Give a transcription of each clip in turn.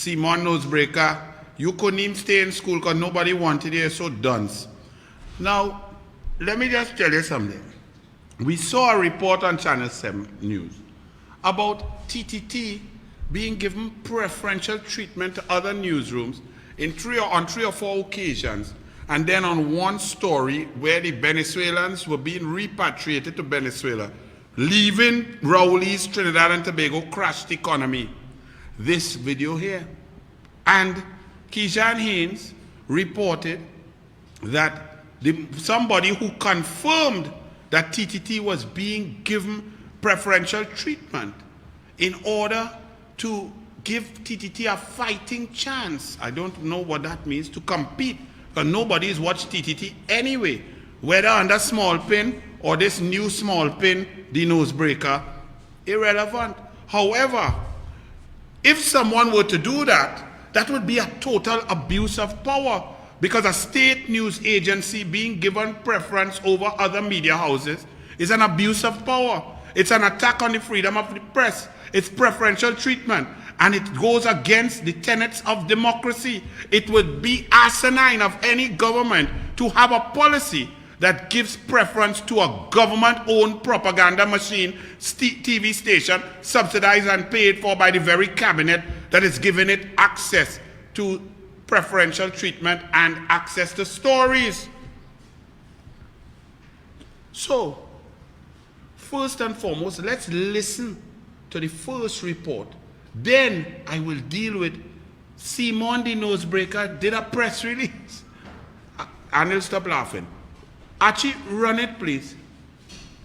Simon Nosebreaker, you couldn't even stay in school because nobody wanted you, so dunce. Now, let me just tell you something. We saw a report on Channel 7 News about TTT being given preferential treatment to other newsrooms on three or four occasions, and then on one story where the Venezuelans were being repatriated to Venezuela, leaving Rowley's Trinidad and Tobago crashed economy. This video here. And Kijan Haynes reported that somebody who confirmed that TTT was being given preferential treatment in order to give TTT a fighting chance. I don't know what that means, to compete, because nobody's watched TTT anyway, whether under small pin or this new small pin, the Nosebreaker, irrelevant. However, if someone were to do that, that would be a total abuse of power, because a state news agency being given preference over other media houses is an abuse of power. It's an attack on the freedom of the press. It's preferential treatment, and it goes against the tenets of democracy. It would be asinine of any government to have a policy that gives preference to a government-owned propaganda machine, TV station, subsidized and paid for by the very cabinet that is giving it access to preferential treatment and access to stories. So, first and foremost, let's listen to the first report. Then I will deal with Simon the Nosebreaker did a press release. And he'll stop laughing. Archie, run it, please.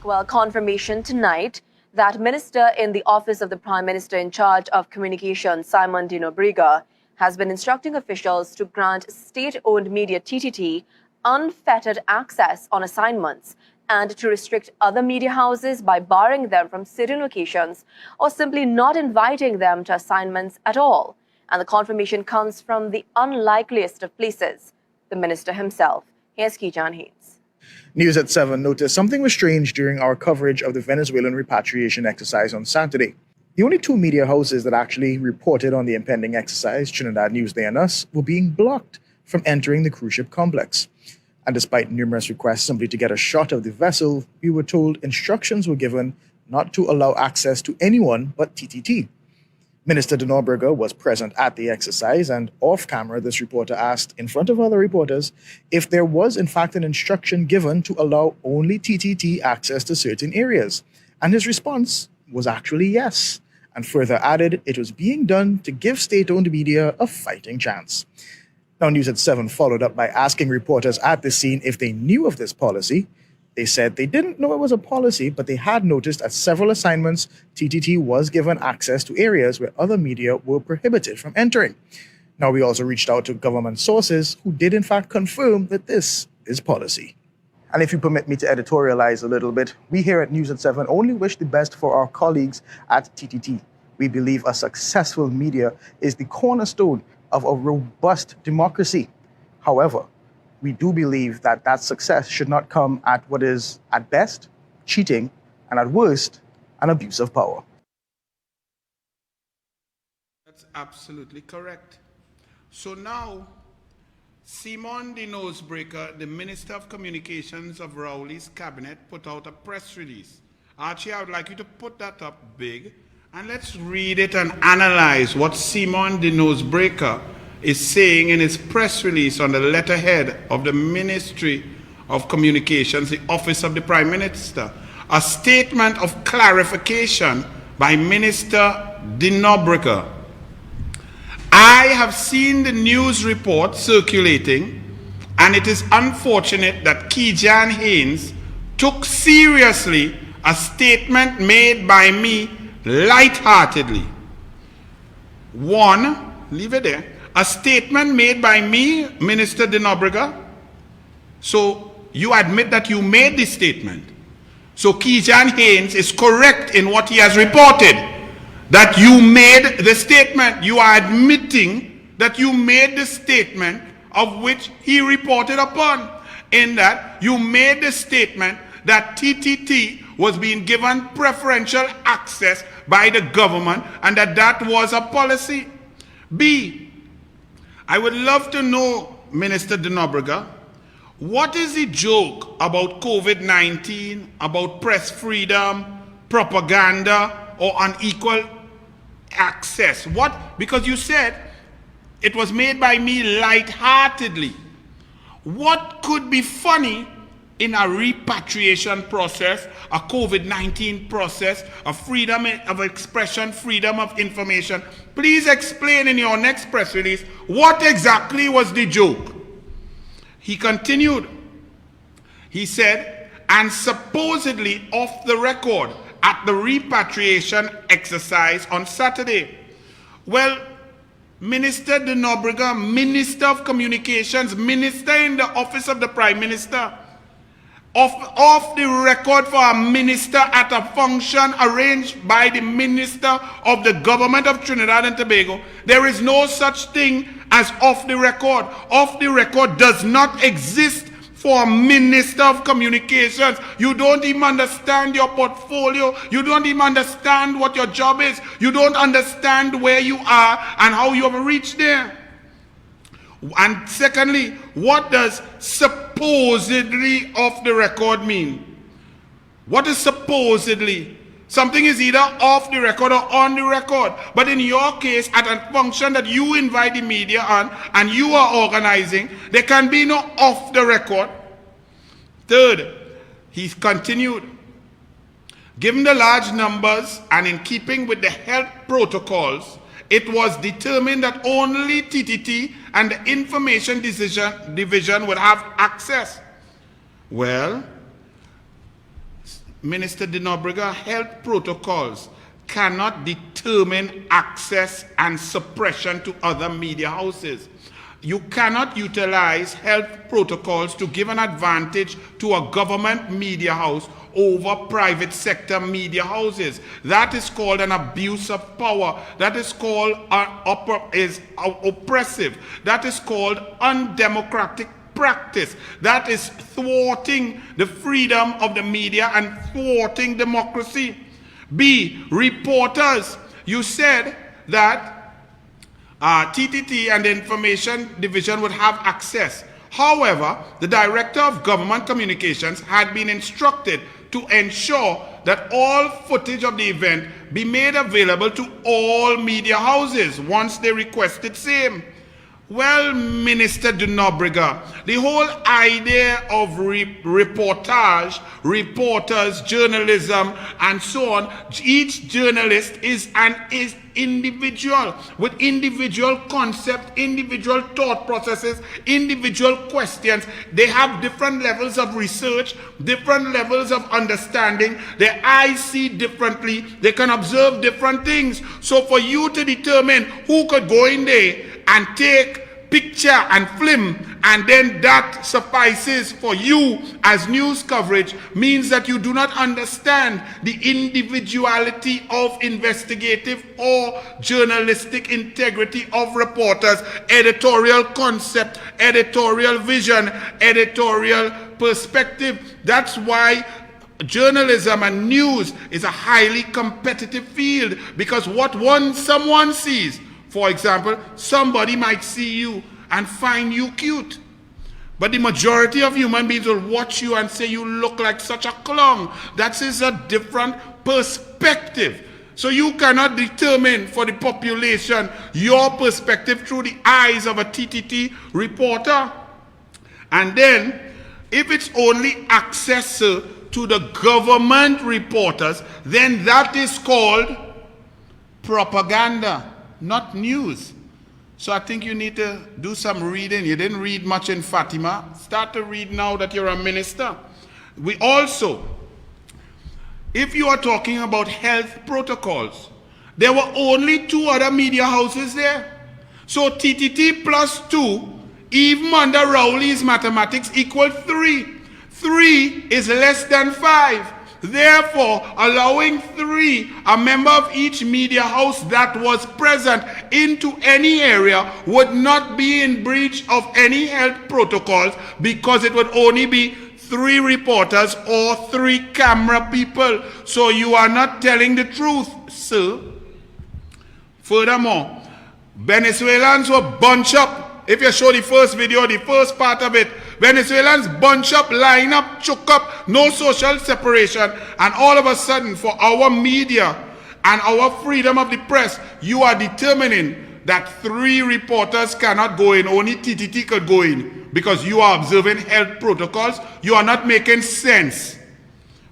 Well, confirmation tonight that Minister in the Office of the Prime Minister in charge of Communications, Simon de Nobrega, has been instructing officials to grant state-owned media TTT unfettered access on assignments and to restrict other media houses by barring them from certain locations or simply not inviting them to assignments at all. And the confirmation comes from the unlikeliest of places, the minister himself. Here's Kijan Haynes. News at 7 noticed something was strange during our coverage of the Venezuelan repatriation exercise on Saturday. The only two media houses that actually reported on the impending exercise, Trinidad Newsday and Us, were being blocked from entering the cruise ship complex. And despite numerous requests simply to get a shot of the vessel, we were told instructions were given not to allow access to anyone but TTT. Minister de Nobrega was present at the exercise, and off-camera, this reporter asked, in front of other reporters, if there was in fact an instruction given to allow only TTT access to certain areas. And his response was actually yes, and further added it was being done to give state-owned media a fighting chance. Now, News at 7 followed up by asking reporters at the scene if they knew of this policy. They said they didn't know it was a policy, but they had noticed at several assignments, TTT was given access to areas where other media were prohibited from entering. Now, we also reached out to government sources who did in fact confirm that this is policy. And if you permit me to editorialize a little bit, we here at News at 7 only wish the best for our colleagues at TTT. We believe a successful media is the cornerstone of a robust democracy. However, we do believe that that success should not come at what is, at best, cheating, and at worst, an abuse of power. That's absolutely correct. So now, Simon the Nosebreaker, the Minister of Communications of Rowley's cabinet, put out a press release. Archie, I would like you to put that up big, and let's read it and analyze what Simon the Nosebreaker is saying in his press release on the letterhead of the Ministry of Communications, the Office of the Prime Minister. A statement of clarification by Minister de Nobrega. I have seen the news report circulating, and it is unfortunate that Kijan Haynes took seriously a statement made by me lightheartedly. One, leave it there. A statement made by me, Minister de Nobrega. So you admit that you made this statement. So Kijan Haynes is correct in what he has reported, that you made the statement. You are admitting that you made the statement of which he reported upon, in that you made the statement that TTT was being given preferential access by the government and that that was a policy. B, I would love to know, Minister de Nobrega, what is the joke about COVID-19, about press freedom, propaganda, or unequal access? What? Because you said it was made by me lightheartedly. What could be funny in a repatriation process, a COVID-19 process, a freedom of expression, freedom of information? Please explain in your next press release what exactly was the joke. He continued. He said, and supposedly off the record at the repatriation exercise on Saturday. Well, Minister de Nobrega, Minister of Communications, Minister in the Office of the Prime Minister, off the record for a minister at a function arranged by the Minister of the Government of Trinidad and Tobago. There is no such thing as off the record. Off the record does not exist for a Minister of Communications. You don't even understand your portfolio. You don't even understand what your job is. You don't understand where you are and how you have reached there. And secondly, what does supposedly off the record mean? What is supposedly? Something is either off the record or on the record. But in your case, at a function that you invite the media on and you are organizing, there can be no off the record. Third, he continued, given the large numbers and in keeping with the health protocols, it was determined that only TTT and the Information Division would have access. Well, Minister de Nobrega, health protocols cannot determine access and suppression to other media houses. You cannot utilize health protocols to give an advantage to a government media house over private sector media houses. That is called an abuse of power. That is called oppressive. That is called undemocratic practice. That is thwarting the freedom of the media and thwarting democracy. B, reporters. You said that TTT and the Information Division would have access. However, the Director of Government Communications had been instructed to ensure that all footage of the event be made available to all media houses once they requested same. Well, Minister de Nobrega, the whole idea of reportage, reporters, journalism, and so on, each journalist is an individual with individual concept, individual thought processes, individual questions. They have different levels of research, different levels of understanding. Their eyes see differently. They can observe different things. So for you to determine who could go in there and take picture and film, and then that suffices for you as news coverage, means that you do not understand the individuality of investigative or journalistic integrity of reporters, editorial concept, editorial vision, editorial perspective. That's why journalism and news is a highly competitive field, because what someone sees, for example, somebody might see you and find you cute. But the majority of human beings will watch you and say you look like such a clown. That is a different perspective. So you cannot determine for the population your perspective through the eyes of a TTT reporter. And then, if it's only access to the government reporters, then that is called propaganda, not news. So I think you need to do some reading. You didn't read much in Fatima. Start to read now that you're a minister. We also, if you are talking about health protocols, there were only 2 other media houses there. So TTT plus 2, even under Rowley's mathematics, equal 3. 3 is less than 5. Therefore, allowing 3, a member of each media house that was present into any area would not be in breach of any health protocols, because it would only be 3 reporters or 3 camera people. So you are not telling the truth, sir. Furthermore, Venezuelans were bunched up. If you show the first video, the first part of it, Venezuelans bunch up, line up, choke up, no social separation, and all of a sudden, for our media and our freedom of the press, you are determining that 3 reporters cannot go in, only TTT could go in, because you are observing health protocols. You are not making sense.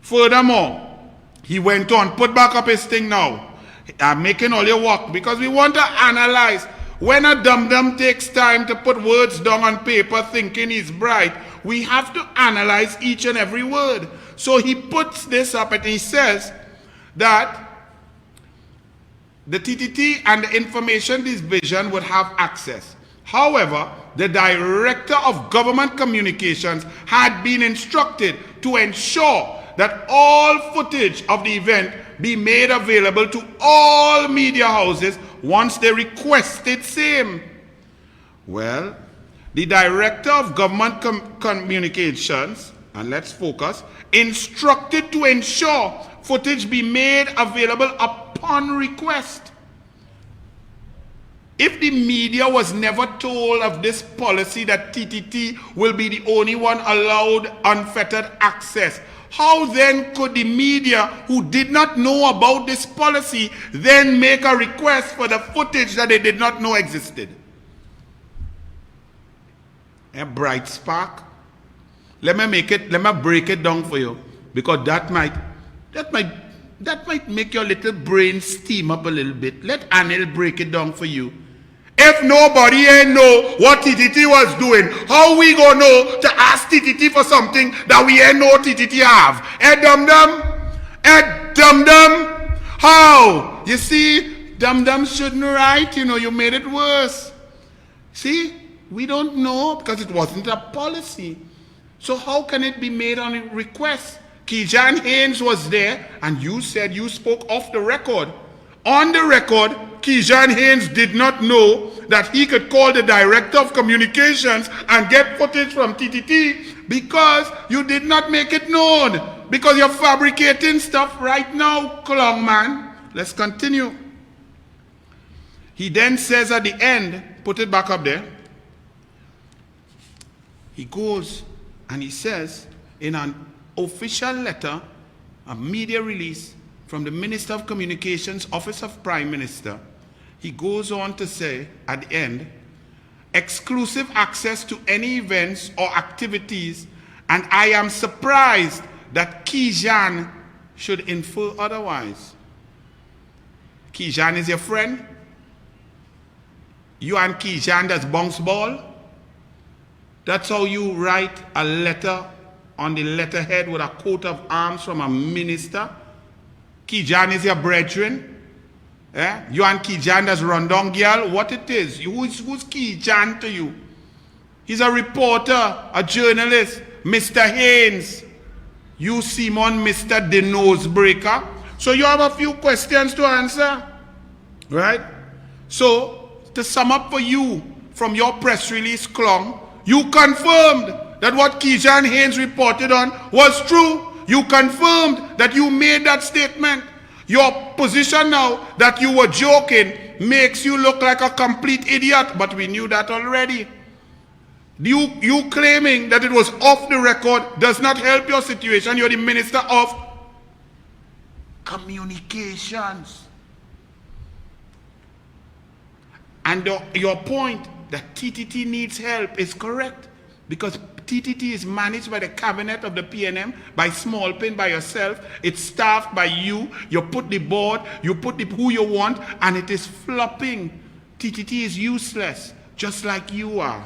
Furthermore, he went on, put back up his thing now. I'm making all your work, because we want to analyze. When a dum-dum takes time to put words down on paper thinking he's bright, we have to analyze each and every word. So he puts this up and he says that the TTT and the Information Division would have access. However, the Director of Government Communications had been instructed to ensure that all footage of the event be made available to all media houses once they requested same. Well, the Director of Government Communications, and let's focus, instructed to ensure footage be made available upon request. If the media was never told of this policy that TTT will be the only one allowed unfettered access, how then could the media who did not know about this policy then make a request for the footage that they did not know existed? A bright spark. Let me break it down for you, because that might make your little brain steam up a little bit. Let Anil break it down for you. If nobody ain't know what TTT was doing, how we gonna know to ask TTT for something that we ain't know TTT have? Dum-dum? Dum-dum? How? You see, dum-dum shouldn't write, you made it worse. See, we don't know because it wasn't a policy. So how can it be made on a request? Kijan Haynes was there, and you said you spoke off the record. On the record, Kijan Haynes did not know that he could call the Director of Communications and get footage from TTT because you did not make it known. Because you're fabricating stuff right now, Klong man. Let's continue. He then says at the end, put it back up there. He goes and he says in an official letter, a media release from the Minister of Communications, Office of Prime Minister, he goes on to say at the end, exclusive access to any events or activities, and I am surprised that Kijan should infer otherwise. Kijan is your friend? You and Kijan does bounce ball? That's how you write a letter on the letterhead with a coat of arms from a minister? Kijan is your brethren? You and Kijan does rundown girl? What it is? Who's Kijan to you? He's a reporter, a journalist. Mr. Haynes. You Simon, Mr. the Nosebreaker. So you have a few questions to answer. Right? So, to sum up for you, from your press release, Klong, you confirmed that what Kijan Haynes reported on was true. You confirmed that you made that statement. Your position now that you were joking makes you look like a complete idiot, but we knew that already. You claiming that it was off the record does not help your situation. You're the Minister of Communications. And your point that TTT needs help is correct, because TTT is managed by the cabinet of the PNM, by Small Pin, by yourself. It's staffed by you. You put the board, you put who you want, and it is flopping. TTT is useless, just like you are.